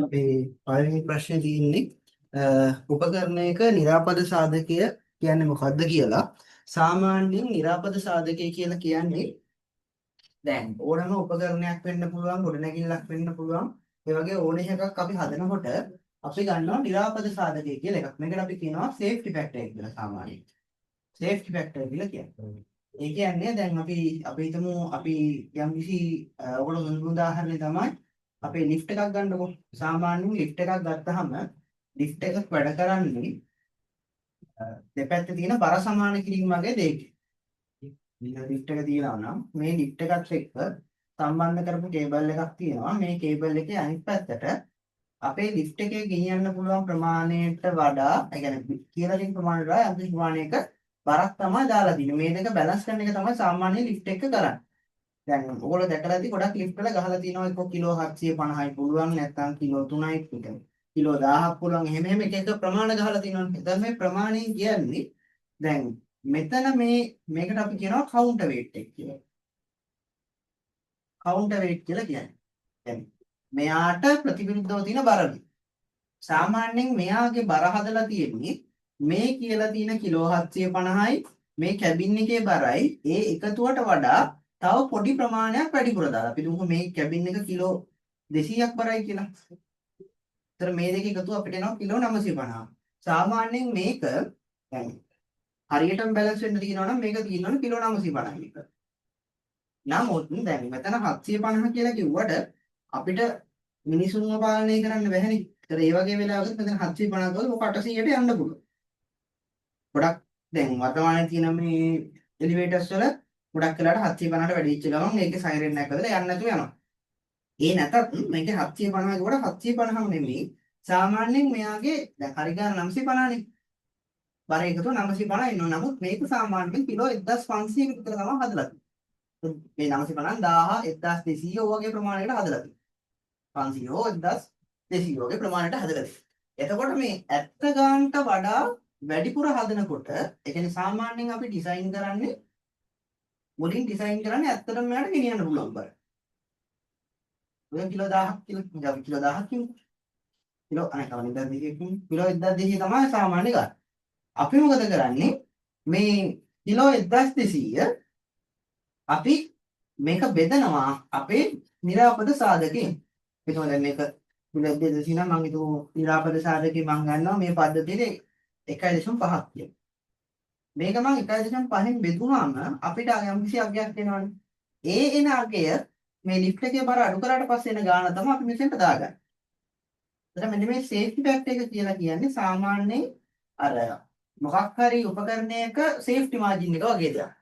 අපේ පළවෙනි ප්‍රශ්නේ තියෙන්නේ උපකරණයක නිරාපද සාධකය කියන්නේ මොකක්ද කියලා. සාමාන්‍යයෙන් නිරාපද සාධකය කියලා කියන්නේ දැන් ඕනම උපකරණයක් වෙන්න පුළුවන්, ගොඩනැගිල්ලක් වෙන්න පුළුවන්. ඒ වගේ ඕන එකක් අපි හදනකොට අපි ගන්නවා නිරාපද සාධකය කියලා එකක්. මේකට අපි කියනවා සේෆ්ටි ෆැක්ටර් කියලා සාමාන්‍යයෙන්. සේෆ්ටි ෆැක්ටර් කියලා කියන්නේ. ඒ කියන්නේ දැන් අපි හිතමු අපි යම්කිසි ඔයගොල්ලෝ දුන්න උදාහරණය තමයි අපේ ලිෆ්ට් එකක් ගන්නකො. සාමාන්‍යයෙන් ලිෆ්ට් එකක් ගත්තාම ලිෆ්ට් එක වැඩ කරන්නේ දෙපැත්තේ තියෙන බර සමාන කිරීම වගේ දෙයකින්. ලිෆ්ට් එක තියනවා නම් මේ ලිෆ්ට් එකත් එක්ක සම්බන්ධ කරපු කේබල් එකක් තියෙනවා. මේ කේබල් එකේ අනිත් පැත්තට අපේ ලිෆ්ට් එකේ ගෙනියන්න පුළුවන් ප්‍රමාණයට වඩා, ඒ කියන්නේ කියලා තියෙන ප්‍රමාණයට වඩා යම් ප්‍රමාණයක බරක් තමයි දාලා තියෙන්නේ. මේ දෙක බැලන්ස් කරන එක තමයි සාමාන්‍ය ලිෆ්ට් එක කරන්නේ. දැන් ඔයගොල්ලෝ දැකලා ඇති ගොඩක් ලිෆ්ට් වල ගහලා තියෙනවා එක්ක කිලෝ 750යි පුළුවන්, නැත්නම් කිලෝ 3යි පුළුවන්. කිලෝ 1000ක් පුළුවන්. එහෙම එක එක ප්‍රමාණ ගහලා තියෙනවා. දැන් මේ ප්‍රමාණය කියන්නේ දැන් මෙතන මේකට අපි කියනවා කවුන්ටර් වේට් එක කියලා. කවුන්ටර් වේට් කියලා කියන්නේ. දැන් මෙයාට ප්‍රතිවිරුද්ධව තියෙන බර. සාමාන්‍යයෙන් මෙයාගේ බර හදලා තියෙන්නේ මේ කියලා තියෙන කිලෝ 750යි මේ කැබින් එකේ බරයි ඒ එකතුවට වඩා තව පොඩි ප්‍රමාණයක් වැඩිපුර දාලා. අපි දුමු මේ කැබින් එක කිලෝ 200ක් බරයි කියලා. ඒතර මේ දෙක එකතුව අපිට එනවා කිලෝ 950. සාමාන්‍යයෙන් මේක يعني හරියටම බැලන්ස් වෙන්න තියෙනවා නම් මේක තියෙනවනේ කිලෝ 950 විතර. නමුත් දැන් මෙතන 750 කියලා කිව්වට අපිට මිනිසුන්ව පාලනය කරන්න බැහැනේ. ඒතර ඒ වගේ වෙලාවක මෙතන 750 ගාව ඔක 800ට යන්න පුළුවන්. ගොඩක් දැන් වර්තමානයේ තියෙන මේ එලිවේටර්ස් වල ගොඩක් වෙලාවට 750ට වැඩි වෙච්ච ගමන් මේකේ සයිරන් එකක් හදලා යන්න නැතුව යනවා. ඒ නැතත් මේකේ 750 ගාවට 750ම නෙමෙයි. සාමාන්‍යයෙන් මෙයාගේ දැන් හරි ගන්න 950නේ. බර එකතුව 950 එනවා. නමුත් මේක සාමාන්‍යයෙන් කිලෝ 1500 විතර තමයි හදලා තියෙන්නේ. මේ 950 1000 1200 වගේ ප්‍රමාණයකට හදලා තියෙනවා. 500 1200 වගේ ප්‍රමාණයට හදලා තියෙනවා. එතකොට මේ ඇත්ත ගන්නට වඩා වැඩිපුර හදනකොට ඒ කියන්නේ සාමාන්‍යයෙන් අපි ඩිසයින් කරන්නේ මුලින් ඩිසයින් කරන්නේ ඇත්තටම මෙයාට ගෙනියන්න පුළුවන් බර. ඔය කිලෝ 1000ක් කිලෝ 1000ක් කිලෝ අනේ කවන්නේ 1200 කිලෝ 1200 තමයි සාමාන්‍ය ගන්න. අපි මොකද කරන්නේ මේ කිලෝ 1200 අපි මේක බෙදනවා අපේ නිරාපද සාධකයෙන්. එතකොට දැන් මේක කිලෝ 1200 නම් මම හිතුව නිරාපද සාධකේ මම ගන්නවා මේ පද්ධතියේ 1.5ක් කියන. මේක මම 1.5න් බෙදුවාම අපිට යම් කිසි අගයක් එනවනේ. ඒ එන අගය මේ ලිෆ්ට් එකේ බර අඩු කරාට පස්සේ එන ගාණ තමයි අපි මෙතෙන්ට දාගන්නේ. එතන මෙන්න මේ සේෆ්ටි ෆැක්ටර් එක කියලා කියන්නේ සාමාන්‍යයෙන් අර මොකක් හරි උපකරණයක සේෆ්ටි මාජින් එක වගේ දෙයක්.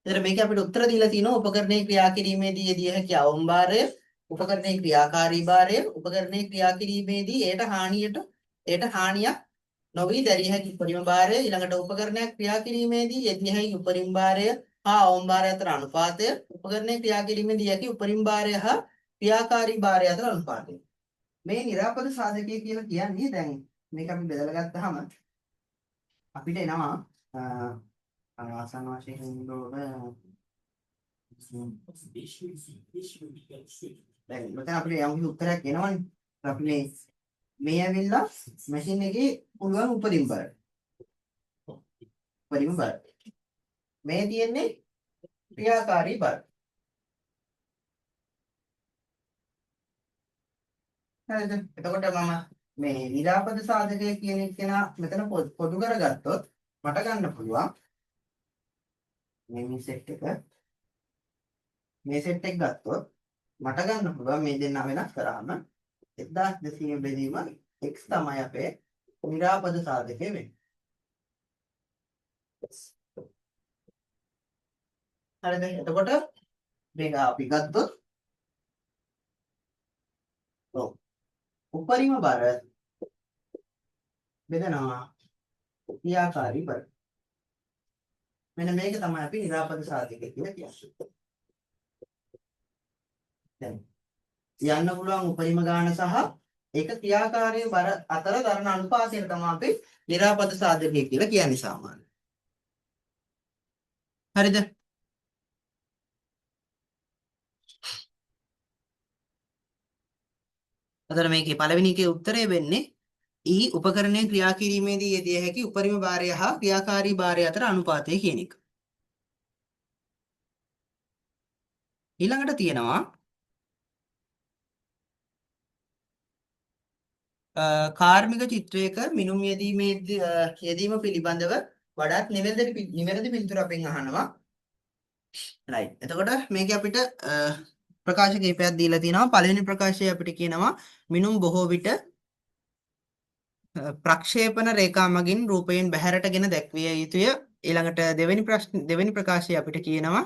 එතන මේක අපිට උත්තර දීලා තිනවා උපකරණයේ ක්‍රියා කිරීමේදී යෙදිය හැකි අවම භාරය, උපකරණයේ ක්‍රියාකාරී භාරය, උපකරණයේ ක්‍රියා කිරීමේදී ඒට හානියක් නොවි දැරිය හැකි උපරිම භාරය, ඊළඟට උපකරණයක් ක්‍රියා කිරීමේදී යෙදිය හැකි උපරිම භාරය හා අවම භාරය අතර අනුපාතය, උපකරණයේ ක්‍රියා කිරීමේදී හැකි උපරිම භාරය හා ක්‍රියාකාරී භාරය අතර අනුපාතය. මේ නිරාපද සාධකය කියලා කියන්නේ දැන් මේක අපි බෙදලා ගත්තාම අපිට එනවා ආසන්න වශයෙන් දැන් මෙතන අපිට යම් කිසි උත්තරයක් එනවනේ. අපි මේ ඇවිල්ලා මැෂින් එකේ පුළුවන් උපරිම බර. උපරිම බර. මේ තියෙන්නේ ක්‍රියාකාරී බර. හරිද? එතකොට මම මේ නිරාපද සාධකය කියන එක මෙතන පොදු කරගත්තොත් මට ගන්න පුළුවන් මේ සෙට් එක ගත්තොත් මට ගන්න පුළුවන් මේ දෙන්න වෙනස් කරාම 1200 බෙදීම x තමයි අපේ නිරාපද සාධකය වෙන්නේ. හරිද? එතකොට මේක අපි ගත්තොත් උපරිම බර බෙදනවා ක්‍රියාකාරී බර. මෙන්න මේක තමයි අපි නිරාපද සාධකය කියලා කියන්නේ. දැන් යන්න පුළුවන් උපරිම ගාණ සහ ඒක ක්‍රියාකාරී බර අතර දරන අනුපාතය තමයි අපි නිරාපද සාධකය කියලා කියන්නේ සාමාන්‍යයෙන්. හරිද? අතන මේකේ පළවෙනි එකේ උත්තරය වෙන්නේ E උපකරණය ක්‍රියා කිරීමේදී යෙදිය හැකි උපරිම භාරය හා ක්‍රියාකාරී භාරය අතර අනුපාතය කියන එක. ඊළඟට තියෙනවා කාර්මික චිත්‍රයක මිනුම් යෙදීම පිළිබඳව වඩාත් නිවැරදි පිළිතුර අපෙන් අහනවා. right. එතකොට මේක අපිට ප්‍රකාශ කිහිපයක් දීලා තියෙනවා. පළවෙනි ප්‍රකාශය අපිට කියනවා මිනුම් බොහෝ විට ප්‍රක්ෂේපණ රේඛා මගින් රූපයෙන් බැහැරටගෙන දැක්විය යුතුය. ඊළඟට දෙවෙනි ප්‍රකාශය අපිට කියනවා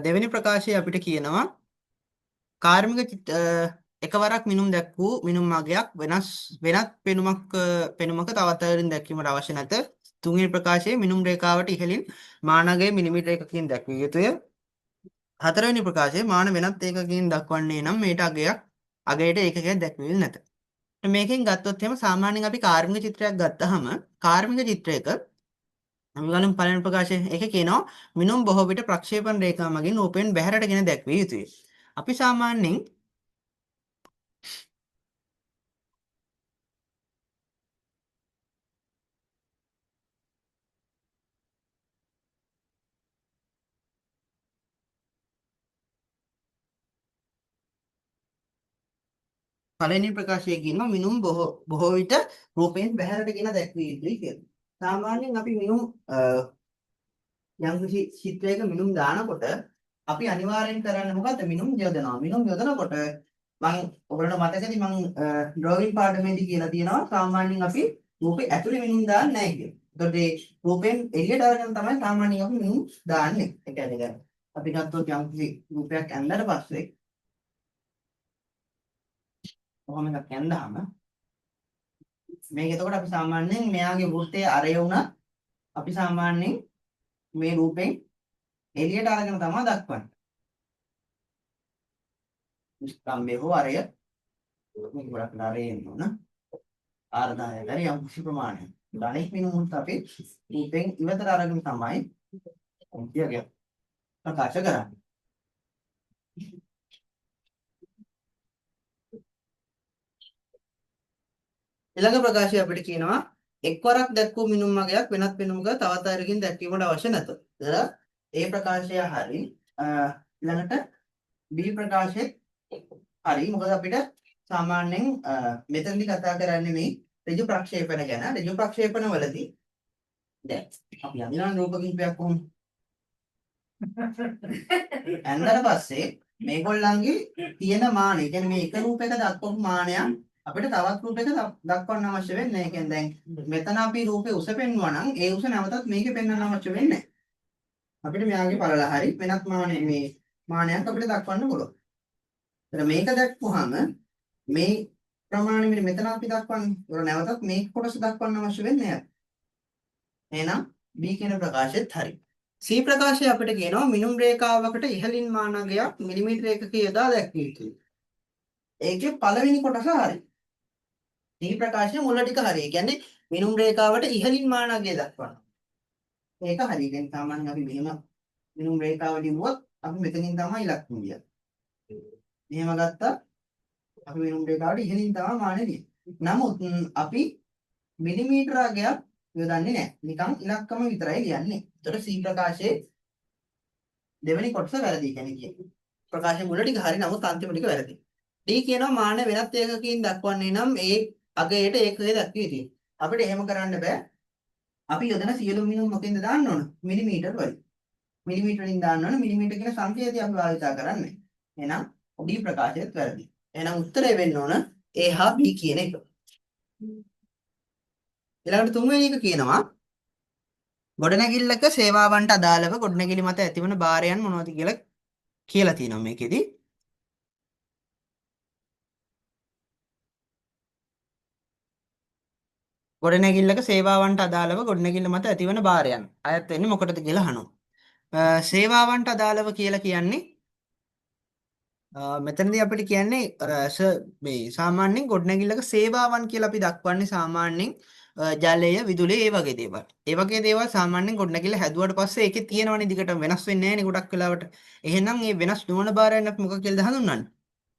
දෙවෙනි ප්‍රකාශය අපිට කියනවා එකවරක් මිනුම් දැක් වූ මිනුම් මගයක් වෙනත් පෙනුමක තවත් අයුරින් දැක්වීමට අවශ්‍ය නැත. තුන්වෙනි ප්‍රකාශයේ මිනුම් රේඛාවට ඉහළින් මානගය මිලිමීටර එකකින් දැක්විය යුතුය. හතරවෙනි ප්‍රකාශයේ මාන වෙනත් ඒකකින් දක්වන්නේ නම් මේට අගයට ඒකකයක් දැක්විය නැත. මේකෙන් ගත්තොත් එහෙම සාමාන්‍යයෙන් අපි කාර්මික චිත්‍රයක් ගත්තහම කාර්මික චිත්‍රයක අපි ගන්න පළවෙනි ප්‍රකාශය ඒකේ කියනවා මිනුම් බොහෝ විට ප්‍රක්ෂේපණ රේඛා මගින් රූපයෙන් බැහැරටගෙන දැක්විය යුතුය. අපි සාමාන්‍යයෙන් පළවෙනි ප්‍රකාශයේ කියනවා මිනුම් බොහෝ විට රූපයෙන් බැහැරටගෙන දැක්විය යුතුයි කියලා. සාමාන්‍යයෙන් අපි මිනුම් යම් කිසි චිත්‍රයක මිනුම් දානකොට අපි අනිවාර්යෙන් කරන්නේ මොකද්ද? මිනුම් යොදනවා. මිනුම් යොදනකොට ඔයගොල්ලන්ට මතකද මම ඩ්‍රොයිං පාඩමේදී කියලා තියෙනවා සාමාන්‍යයෙන් අපි රූපේ ඇතුලේ මිනුම් දාන්නේ නැහැ කියලා. ඒතකොට ඒ රූපෙන් එළියට අරගෙන තමයි සාමාන්‍යයෙන් අපි මිනුම් දාන්නේ. ඒ කියන්නේ දැන් අපි ගත්තොත් යම් කිසි රූපයක් ඇඳලා පස්සේ කොහොම එකක් ඇඳාම මේක එතකොට අපි සාමාන්‍යයෙන් මෙයාගේ වෘත්තයේ අරය වුණා අපි සාමාන්‍යයෙන් මේ රූපෙන් එළියට අරගෙන තමයි දක්වන්නේ. ස්තම්භය හෝ අරය මේක ගොඩක් නරේ එන්න ඕන. 4000 හරි යම් කිසි ප්‍රමාණයක්. ධනෙක් මිනුමුත් අපි රූපෙන් ඉවතට අරගෙන තමයි කියගේ ප්‍රකාශ කරන්නේ. ඊළඟ ප්‍රකාශය අපිට කියනවා එක්වරක් දැක්වූ මිනුම් මගයක් වෙනත් පෙනුමක තවත් අයරකින් දැක්වීමට අවශ්‍ය නැත. ඒ ප්‍රකාශය හරි ඊළඟට B ප්‍රකාශයේ හරි මොකද අපිට සාමාන්‍යයෙන් මෙතනදී කතා කරන්නේ මේ ඍජු ප්‍රක්ෂේපණ ගැන. ඍජු ප්‍රක්ෂේපණ වලදී දැන් අපි අඳින රූප කිහිපයක් කොහොමද? ඇඳලා පස්සේ මේගොල්ලන්ගේ තියෙන මානෙ කියන්නේ මේ එක රූපයක දක්වපු මානයක් අපිට තවත් රූපයක දක්වන්න අවශ්‍ය වෙන්නේ නැහැ. කියන්නේ දැන් මෙතන අපි රූපේ උස පෙන්වුවා නම් ඒ උස නැවතත් මේකේ පෙන්වන්න අවශ්‍ය වෙන්නේ නැහැ. අපිට මෙයාගේ පළල හරි වෙනත් මානයක් අපිට දක්වන්න පුළුවන්. එතන මේක දැක්වුවාම මේ ප්‍රමාණය මෙතන අපි දක්වන්නේ. ඒක නැවතත් මේ කොටස දක්වන්න අවශ්‍ය වෙන්නේ නැහැ. එහෙනම් B කියන ප්‍රකාශයත් හරි. C ප්‍රකාශය අපිට කියනවා මිනුම් රේඛාවකට ඉහළින් මානගයක් මිලිමීටර එකක යොදා දැක්විය යුතුයි. ඒකේ පළවෙනි කොටස හරි. C ප්‍රකාශයේ මුල ටික හරි. ඒ කියන්නේ මිනුම් රේඛාවට ඉහළින් මානගය දක්වනවා. ඒක හරි. දැන් සාමාන්‍යයෙන් අපි මෙහෙම මිනුම් රේඛාව ලියුවොත් අපි මෙතනින් තමයි ඉලක්ක ලියන්නේ. මෙහෙම ගත්තා අපි මිනුම් රේඛාවට ඉහළින් තමයි මානෙ ලියන්නේ. නමුත් අපි මිලිමීටර අගයක් යොදන්නේ නැහැ. නිකන් ඉලක්කම විතරයි ලියන්නේ. ඒතර C ප්‍රකාශයේ දෙවෙනි කොටස වැරදි කියන්නේ. ප්‍රකාශයේ මුල ටික හරි නමුත් අන්තිම ටික වැරදි. D කියනවා මාන වෙනත් ඒකකින් දක්වන්නේ නම් ඒ අගයට ඒකේ දක්විය යුතුයි. අපිට එහෙම කරන්න බෑ. අපි යොදන සියලු මිනුම් මොකෙන්ද දාන්න ඕන? මිලිමීටර වලින්. මිලිමීටර වලින් දාන්න ඕන. මිලිමීටර කියන සංකේතය අපි භාවිත කරන්නේ. එහෙනම් D ප්‍රකාශයත් වැරදි. එහෙනම් උත්තරය වෙන්න ඕන A හා B කියන එක. ඊළඟට තුන්වෙනි එක කියනවා ගොඩනැගිල්ලක සේවාවන්ට අදාළව ගොඩනැගිලි මත ඇතිවන භාරයන් මොනවද කියලා තියෙනවා මේකෙදි. ගොඩනැගිල්ලක සේවාවන්ට අදාළව ගොඩනැගිල්ල මත ඇතිවන භාරයන් අයත් වෙන්නේ මොකටද කියලා අහනවා. සේවාවන්ට අදාළව කියලා කියන්නේ මෙතනදී අපිට කියන්නේ මේ සාමාන්‍යයෙන් ගොඩනැගිල්ලක සේවාවන් කියලා අපි දක්වන්නේ සාමාන්‍යයෙන් ජලය, විදුලිය ඒ වගේ දේවල්. ඒ වගේ දේවල් සාමාන්‍යයෙන් ගොඩනැගිල්ල හැදුවට පස්සේ ඒකේ තියෙනවනේ දිගටම වෙනස් වෙන්නේ නැහැනේ ගොඩක් වෙලාවට. එහෙනම් මේ වෙනස් නොවන භාරයන් අපි මොකක් කියලාද හඳුන්වන්නේ?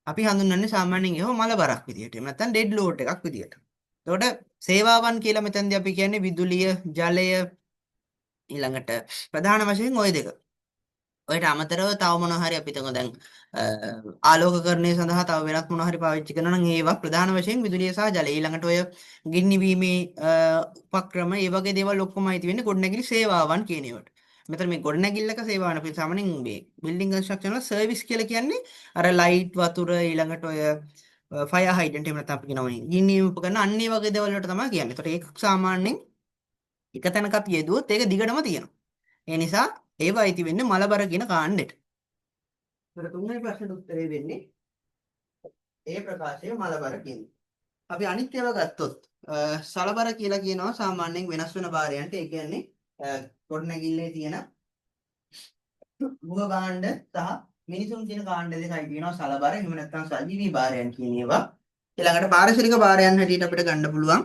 අපි හඳුන්වන්නේ සාමාන්‍යයෙන් ඒව මල බරක් විදියට. එහෙම නැත්නම් ඩෙඩ් ලෝඩ් එකක් විදියට. එතකොට සේවාවන් කියලා මෙතනදී අපි කියන්නේ විදුලිය, ජලය ඊළඟට ප්‍රධාන වශයෙන් ওই දෙක. ඔයට අමතරව තව මොනවා හරි අපි හිතමු දැන් ආලෝකකරණය සඳහා තව වෙනත් මොනවා හරි පාවිච්චි කරනවා නම් ඒවා ප්‍රධාන වශයෙන් විදුලිය සහ ජලය. ඊළඟට ඔය ගින්නිවීමේ උපක්‍රම ඒ වගේ දේවල් ඔක්කොම අයිති වෙන්නේ ගොඩනැගිලි සේවාවන් කියන ඒවාට. මෙතන මේ ගොඩනැගිල්ලක සේවාවන් අපි සාමාන්‍යයෙන් මේ බිල්ඩින් කන්ස්ට්‍රක්ෂන් වල සර්විස් කියලා කියන්නේ අර ලයිට් වතුර ඊළඟට ඔය ෆයර් හයිඩ්‍රන්ට් එහෙම නැත්නම් අපි කියනවා මේ ගින්නිවීම උපකරණ අන්න ඒ වගේ දේවල් වලට තමයි කියන්නේ. ඒතකොට ඒක සාමාන්‍යයෙන් එක තැනක අපි යෙදුවොත් ඒක දිගටම තියෙනවා. ඒ නිසා ඒව අයිති වෙන්නේ මලබර කියන කාණ්ඩෙට. ඒතර තුන්වෙනි ප්‍රශ්නෙට උත්තරේ වෙන්නේ ඒ ප්‍රකාශය මලබර කියන්නේ. අපි අනිත් ඒවා ගත්තොත් සලබර කියලා කියනවා සාමාන්‍යයෙන් වෙනස් වෙන භාරයන්ට. ඒ කියන්නේ ගොඩනැගිල්ලේ තියෙන මුව භාණ්ඩ සහ මිනිසුන් කියන කාණ්ඩ දෙකයි කියනවා සලබර. එහෙම නැත්නම් සජීවී භාරයන් කියන ඒවා. ඊළඟට පාරිසරික භාරයන් හැටියට අපිට ගන්න පුළුවන්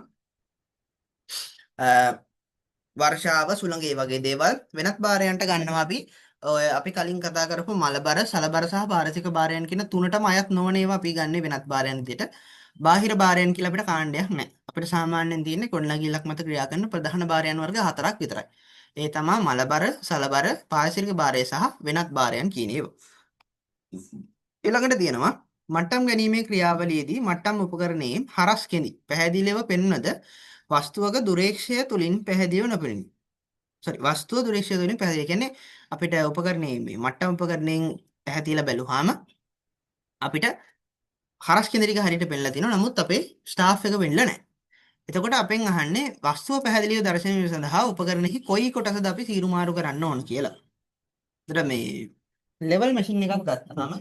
වර්ෂාව සුළඟ ඒ වගේ දේවල්. වෙනත් භාරයන්ට ගන්නවා අපි කලින් කතා කරපු මලබර, සලබර සහ පාරිසරික භාරයන් කියන තුනටම අයත් නොවන ඒවා අපි ගන්නේ වෙනත් භාරයන් විදිහට. බාහිර භාරයන් කියලා අපිට කාණ්ඩයක් නැහැ. අපිට සාමාන්‍යයෙන් තියෙන්නේ ගොඩනැගිල්ලක් මත ක්‍රියා කරන ප්‍රධාන භාරයන් වර්ග 4ක් විතරයි. ඒ තමයි මලබර, සලබර, පාරිසරික භාරය සහ වෙනත් භාරයන් කියන ඒවා. ඊළඟට තියෙනවා මට්ටම් ගැනීමේ ක්‍රියාවලියේදී මට්ටම් උපකරණයේ හරස් කෙඳි පැහැදිලිව පෙන්වද වස්තුවක දුරේක්ෂය තුලින් පැහැදිලිව නොපෙනේ. වස්තුව දුරේක්ෂය තුලින් පැහැදිලි. කියන්නේ අපිට උපකරණයේ මේ මට්ටම් උපකරණයෙන් පැහැදිලිලා බැලුවාම අපිට හරස් කෙඳි ටික හරියට පෙන්නලා තියෙනවා. නමුත් අපේ ස්ටාෆ් එක වෙන්නලා නැහැ. එතකොට අපෙන් අහන්නේ වස්තුව පැහැදිලිව දර්ශනය කිරීම සඳහා උපකරණෙහි කොයි කොටසද අපි සීරු මාරු කරන්න ඕන කියලා. එතකොට මේ ලෙවල් මැෂින් එකක් ගත්තාම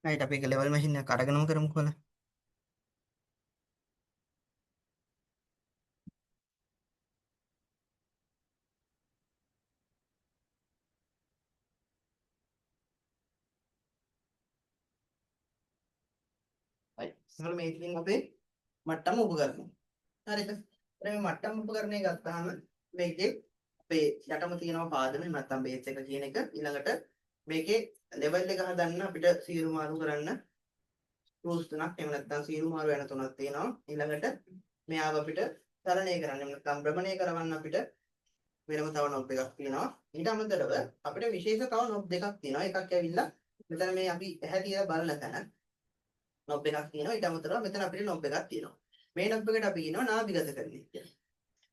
right අපි එක ලෙවල් මැෂින් එකක් අරගෙනම කරමු කොහොමද? right. ඉතින් මේ ඉතින් අපේ මට්ටම උපකරණය. හරිද? මේ මට්ටම් උපකරණය ගත්තාම මේකේ අපේ යටම තියෙනවා පාදමේ නැත්නම් බේස් එක කියන එක. ඊළඟට මේකේ ලෙවල් එක හදන්න අපිට සීරු මාරු කරන්න ස්ක්‍රූස් තුනක් එහෙම නැත්නම් සීරු මාරු වෙන තුනක් තියෙනවා. ඊළඟට මෙයාව අපිට තරණය කරන්න නැත්නම් භ්‍රමණය කරවන්න අපිට වෙනම තව නොබ් එකක් තියෙනවා. ඊට අමතරව අපිට විශේෂ තව නොබ් දෙකක් තියෙනවා. එකක් ඇවිල්ලා මෙතන මේ අපි ඇහැ තියලා බලන තැන නොබ් එකක් තියෙනවා. ඊට අමතරව මෙතන අපිට නොබ් එකක් තියෙනවා. මේ නොබ් එකට අපි කියනවා නාභිගත කරන්නේ කියලා.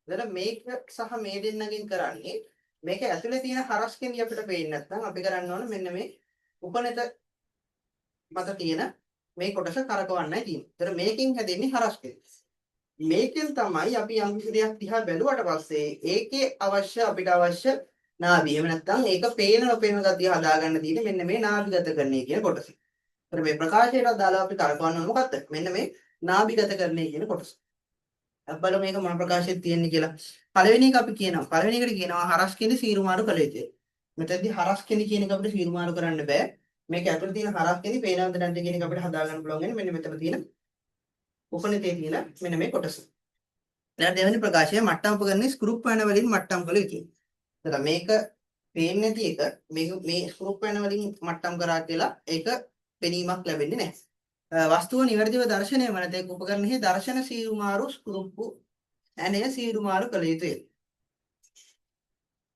එතන මේක සහ මේ දෙන්නගෙන් කරන්නේ මේක ඇතුලේ තියෙන හරස් කෙඳි අපිට පේන්නේ නැත්නම් අපි කරන්න ඕන මෙන්න මේ උපනෙත මත තියෙන මේ කොටස කරකවන්නයි තියෙන්නේ. ඒතර මේකෙන් හැදෙන්නේ හරස් කෙඳි. මේකෙන් තමයි අපි යම් කිසි දෙයක් දිහා බැලුවට පස්සේ ඒකේ අපිට අවශ්‍ය නාභිය. එහෙම නැත්නම් ඒක පේන නොපේන ගතිය හදාගන්න තියෙන්නේ මෙන්න මේ නාභිගතකරණය කියන කොටස. ඒතර මේ ප්‍රකාශයට අදාළව අපි කරකවන්න ඕන මොකක්ද? මෙන්න මේ නාභිගතකරණය කියන කොටස. අපල මේක මොන ප්‍රකාශයක් තියෙන්නේ කියලා. පළවෙනි එක අපි කියනවා. පළවෙනි එකට කියනවා හරස් කෙඳි සීරුමාරු කළ යුතුයි. මෙතනදී හරස් කෙඳි කියන එක අපිට සීරුමාරු කරන්න බෑ. මේක ඇතුළේ තියෙන හරස් කෙඳි පේනවද නැද්ද කියන එක අපිට හදා ගන්න පුළුවන් වෙන්නේ මෙන්න මෙතන තියෙන උපනිතේ තියෙන මෙන්න මේ කොටස. ඊළඟ දෙවෙනි ප්‍රකාශය මට්ටම් උපකරණේ ස්ක්‍රූ පැන වලින් මට්ටම් කළ යුතුයි. එතන මේක පේන්නේ නැති එක මේ ස්ක්‍රූ පැන වලින් මට්ටම් කරා කියලා ඒක පෙනීමක් ලැබෙන්නේ නැහැ. වස්තුව නිවැරදිව දර්ශනය වන තෙක් උපකරණෙහි දර්ශන සීරුමාරු ස්ක්‍රූප්පු ඇනය සීරුමාරු කළ යුතුය.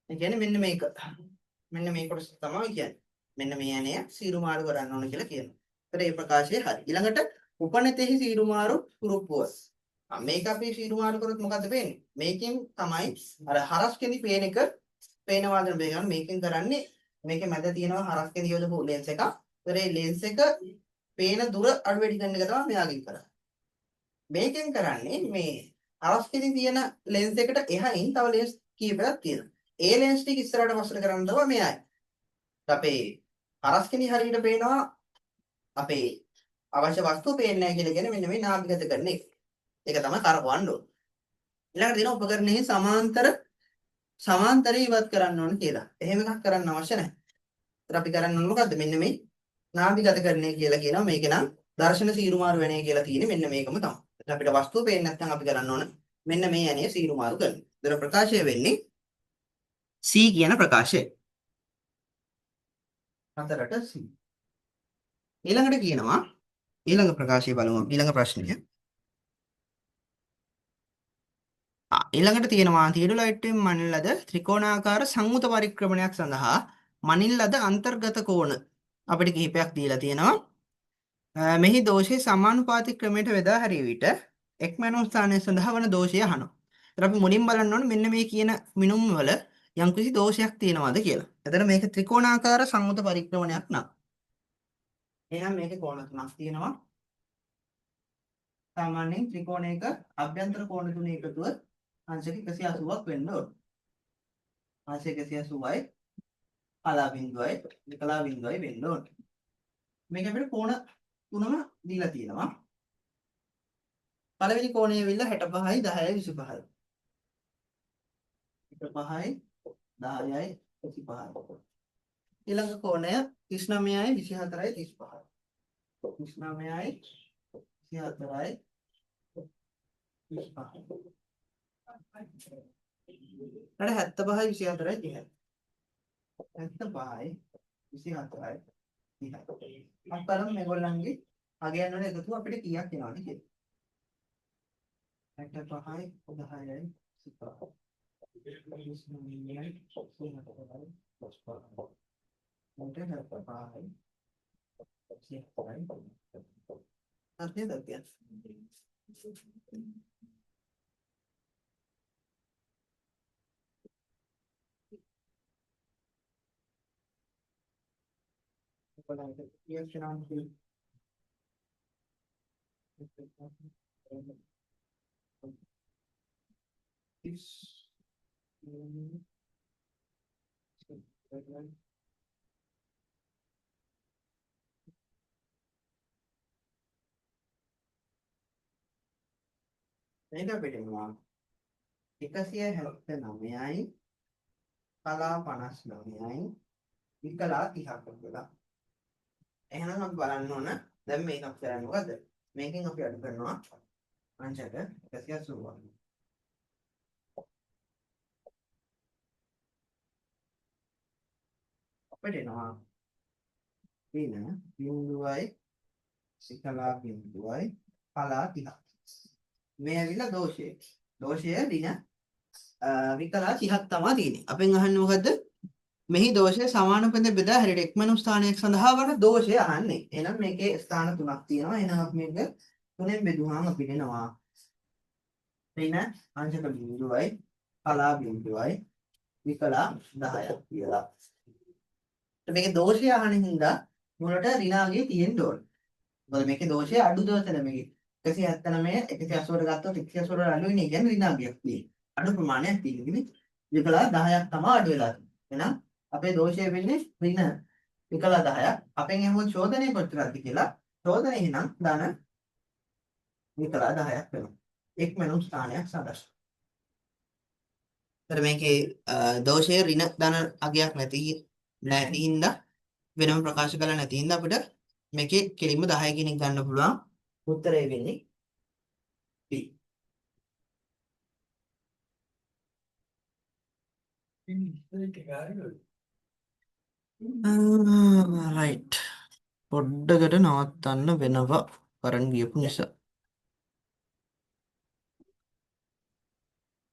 ඒ කියන්නේ මෙන්න මේක. මෙන්න මේ කොටස තමයි කියන්නේ. මෙන්න මේ ඇනය සීරුමාරු කරන්න ඕන කියලා කියනවා. ඒතර මේ ප්‍රකාශය හරි. ඊළඟට උපනෙතෙහි සීරුමාරු ස්ක්‍රූප්පුව. මේක අපි සීරුමාරු කරොත් මොකද වෙන්නේ? මේකෙන් තමයි අර හරස් කෙඳි පේන එක පේනවාද බේගන්න මේකෙන් කරන්නේ මේකේ මැද තියෙනවා හරස් කෙඳි යොදපු ලෙන්ස් එකක්. ඒතර මේ ලෙන්ස් එක පේන දුර අඩු වැඩි කරන එක තමයි මෙයාගෙන් කරන්නේ. මේකෙන් කරන්නේ මේ අරස්කෙදි තියෙන ලෙන්ස් එකට එහයින් තව ලෙන්ස් කීපයක් තියෙනවා. ඒ ලෙන්ස් ටික ඉස්සරහට පස්සට කරන්න තමයි මෙයයි. අපේ අරස්කෙදි හරියට පේනවා අපේ අවශ්‍ය වස්තුව පේන්නේ නැහැ කියලා කියන්නේ මෙන්න මේ නාභිගත කරන එක. ඒක තමයි කරකවන්න ඕන. ඊළඟට දෙන උපකරණයේ සමාන්තරය ඉවත් කරන්න ඕන කියලා. එහෙම එකක් කරන්න අවශ්‍ය නැහැ. ඒත් අපි කරන්න ඕන මොකද්ද? මෙන්න මේ නාභිගත කරන්නේ කියලා කියනවා. මේක නම් දර්ශන සීරුමාරු වෙන්නේ කියලා තියෙන්නේ මෙන්න මේකම තමයි. ඒත් අපිට වස්තුව පේන්නේ නැත්නම් අපි කරන්න ඕන මෙන්න මේ ඇණිය සීරුමාරු කරනවා. ඒතර ප්‍රකාශය වෙන්නේ C කියන ප්‍රකාශය. හතරට C. ඊළඟට කියනවා ඊළඟ ප්‍රකාශය බලමු. ඊළඟ ප්‍රශ්නය. ඊළඟට තියෙනවා තියඩුලයිට්ටෙන් මනින ලද ත්‍රිකෝණාකාර සංයුත පරික්‍රමණයක් සඳහා මනින ලද අන්තර්ගත කෝණ අපිට කිහිපයක් දීලා තියෙනවා. මෙහි දෝෂයේ සමානුපාතික ක්‍රමයට බෙදා හැරිය විට එක් මැනුම් ස්ථානය සඳහා වන දෝෂය අහනවා. ඒතර අපි මුලින් බලන්න ඕනේ මෙන්න මේ කියන මිනුම් වල යම්කිසි දෝෂයක් තියෙනවද කියලා. එතන මේක ත්‍රිකෝණාකාර සංයුත පරික්‍රමණයක් නම්. එහෙනම් මේකේ කෝණ තුනක් තියෙනවා. සාමාන්‍යයෙන් ත්‍රිකෝණයක අභ්‍යන්තර කෝණ තුනේ එකතුව අංශක 180ක් වෙන්න ඕන. අංශක 180යි කලා බිඳුවයි විකලා බිඳුවයි වෙන්න ඕන. මේක අපිට කෝණ තුනම දීලා තියෙනවා. පළවෙනි කෝණය ඇවිල්ලා 65යි 10යි 25යි. 65යි 10යි 25යි. ඊළඟ කෝණය 39යි 24යි 35යි. 39යි 24යි 35යි. අර 75යි 24යි 30යි. 75යි 24යි 30යි. අපි බලමු මේගොල්ලන්ගේ අගයන් වල එකතුව අපිට කීයක් එනවද කියලා. 65යි 10යි 25යි. 39යි 24යි 35යි. මොකද 75යි 24යි 30යි. මේක අපිට එනවා 179යි කලා 59යි විකලා 30ක් කියලා. එහෙනම් අපි බලන්න ඕන දැන් මේක අපි කරන්නේ මොකද්ද? මේකෙන් අපි අඩු කරනවා අංශක 180. අපිට එනවා පින බිඳුවයි විකලා බිඳුවයි කලා 30ක්. මේ ඇවිල්ලා දෝෂය. දෝෂය දින විකලා 30ක් තමයි තියෙන්නේ. අපෙන් අහන්නේ මොකද්ද? මෙහි දෝෂය සමාන පෙඳ බෙදා හැරියට එක්මනුම් ස්ථානයක් සඳහා වන දෝෂය අහන්නේ. එහෙනම් මේකේ ස්ථාන තුනක් තියෙනවා. එහෙනම් අපි මේක තුනෙන් බෙදුවාම අපිට එනවා පින අංශක බිඳුවයි කලා බිඳුවයි විකලා 10ක් කියලා. මේකේ දෝෂය අහන හින්දා මුලට ඍණාගය තියෙන්න ඕන. මොකද මේකේ දෝෂය අඩු දෝෂද මේකේ 179 180ට ගත්තොත් 180ට අඩු වෙන්නේ කියන්නේ ඍණාගයක් තියෙන්නේ. අඩු ප්‍රමාණයක් තියෙන්නේ. විකලා 10ක් තමයි අඩු වෙලා තියෙන්නේ. එහෙනම් අපේ දෝෂය වෙන්නේ ඍණ විකලා 10ක්. අපෙන් එහෙම චෝදනය කොච්චරද කියලා චෝදනය එහෙනම් ධන විකලා 10ක් වෙනවා. එක් මනුස්ස ස්ථානයක් සඳහා. ඒතර මේකේ දෝෂයේ ඍණ ධන අගයක් නැති හින්දා වෙනම ප්‍රකාශ කරලා නැති හින්දා අපිට මේකේ කෙලින්ම 10 කියන එක ගන්න පුළුවන්. උත්තරය වෙන්නේ B. රයිට්. පොඩ්ඩකට නවත්තන්න වෙනවා කරන් ගියපු නිසා.